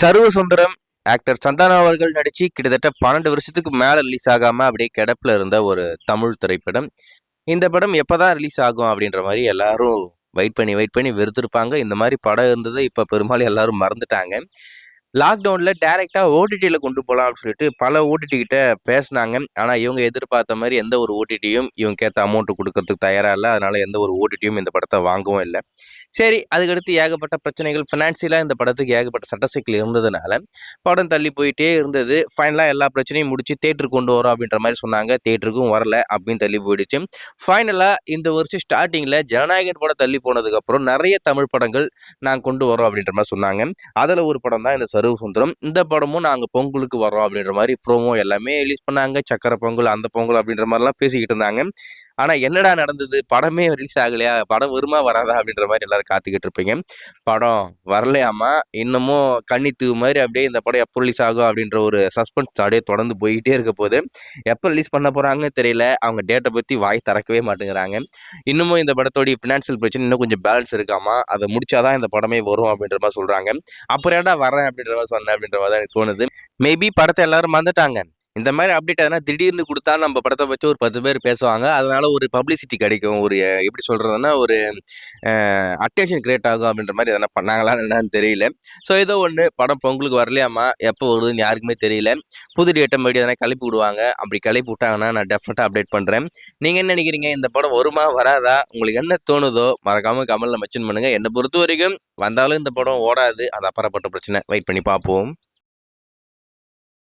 சர்வ சுந்தரம் ஆக்டர் சந்தானம் அவர்கள் நடிச்சு கிட்டத்தட்ட 12 வருஷத்துக்கு மேல ரிலீஸ் ஆகாம அப்படியே கிடப்பில் இருந்த ஒரு தமிழ் திரைப்படம். இந்த படம் எப்பதான் ரிலீஸ் ஆகும் அப்படின்ற மாதிரி எல்லாரும் வெயிட் பண்ணி வெறுத்திருப்பாங்க. இந்த மாதிரி படம் இருந்தது இப்ப பெரும்பாலும் எல்லாரும் மறந்துட்டாங்க. லாக்டவுன்ல டைரக்டா ஓடிடில கொண்டு போலாம் அப்படின்னு சொல்லிட்டு பல ஓடிடி கிட்ட பேசினாங்க. ஆனா இவங்க எதிர்பார்த்த மாதிரி எந்த ஒரு ஓடிடியும் இவங்க கேட்ட அமௌண்ட் கொடுக்கறதுக்கு தயாரா இல்லை. அதனால எந்த ஒரு ஓடிடியும் இந்த படத்தை வாங்கவும் இல்லை. சரி, அதுக்கடுத்து ஏகப்பட்ட பிரச்சனைகள் ஃபினான்சியலா இந்த படத்துக்கு ஏகப்பட்ட சட்ட சிக்கல் இருந்ததுனால படம் தள்ளி போயிட்டே இருந்தது. ஃபைனலா எல்லா பிரச்சனையும் முடிச்சு தியேட்டருக்கு கொண்டு வரோம் அப்படின்ற மாதிரி சொன்னாங்க. தியேட்டருக்கும் வரல அப்படின்னு தள்ளி போயிடுச்சு. ஃபைனலா இந்த வருஷம் ஸ்டார்டிங்ல ஜனநாயகன் படம் தள்ளி போனதுக்கு அப்புறம் நிறைய தமிழ் படங்கள் நாங்க கொண்டு வரோம் அப்படின்ற மாதிரி சொன்னாங்க. அதுல ஒரு படம் தான் இந்த சர்வ சுந்தரம். இந்த படமும் நாங்க பொங்கலுக்கு வரோம் அப்படின்ற மாதிரி ப்ரோமோ எல்லாமே ரிலீஸ் பண்ணாங்க. சக்கரை பொங்கல், அந்த பொங்கல் அப்படின்ற மாதிரிலாம் பேசிக்கிட்டு இருந்தாங்க. ஆனா என்னடா நடந்தது? படமே ரிலீஸ் ஆகலையா? படம் வருமா வராதா? அப்படின்ற மாதிரி எல்லாரும் காத்துக்கிட்டு இருப்பீங்க. படம் வரலையாமா. இன்னமும் கன்னித்தீவு மாதிரி அப்படியே இந்த படம் எப்போ ரிலீஸ் ஆகும் அப்படின்ற ஒரு சஸ்பென்ஸ் அப்படியே தொடர்ந்து போயிட்டே இருக்க போது. எப்போ ரிலீஸ் பண்ண போறாங்கன்னு தெரியல. அவங்க டேட்டை பத்தி வாய் திறக்கவே மாட்டேங்கிறாங்க. இன்னமும் இந்த படத்தோடைய பினான்சியல் பிரச்சனை இன்னும் கொஞ்சம் பேலன்ஸ் இருக்காமா. அதை முடிச்சாதான் இந்த படமே வரும் அப்படின்ற மாதிரி சொல்றாங்க. அப்புறம் ஏன்டா வரேன் அப்படின்ற மாதிரி சொன்னேன் அப்படின்ற மாதிரி தான் எனக்கு தோணுது. மேபி படத்தை எல்லாரும் மறந்துட்டாங்க. இந்த மாதிரி அப்டேட் எதனா திடீர்னு குடுத்தா நம்ம படத்த பத்தி ஒரு 10 பேர் பேசுவாங்க. அதனால ஒரு பப்ளிசிட்டி கிடைக்கும். ஒரு எப்படி சொல்றதுன்னா, ஒரு அட்டென்ஷன் கிரியேட் ஆகும் அப்படின்ற மாரி எதனா பண்ணாங்களான்னு என்னன்னு தெரியல. ஸோ ஏதோ ஒண்ணு படம் பொங்கலுக்கு வரலையாமா, எப்போ வருதுன்னு யாருக்குமே தெரியல. புது டேட்ட மறுபடியும் எதனா கிளப்பி விடுவாங்க. அப்படி கிளப்பி விட்டாங்கன்னா நான் டெஃபினட்டா அப்டேட் பண்றேன். நீங்க என்ன நினைக்கிறீங்க? இந்த படம் வருமா? வராதா? உங்களுக்கு என்ன தோணுதோ மறக்காம கமெண்ட்ல மென்ஷன் பண்ணுங்க. என்ன பொறுத்தவரைக்கும் வந்தாலும் இந்த படம் ஓடாது. அது அப்பாற்பட்ட பிரச்சனை. வெயிட் பண்ணி பார்ப்போம்.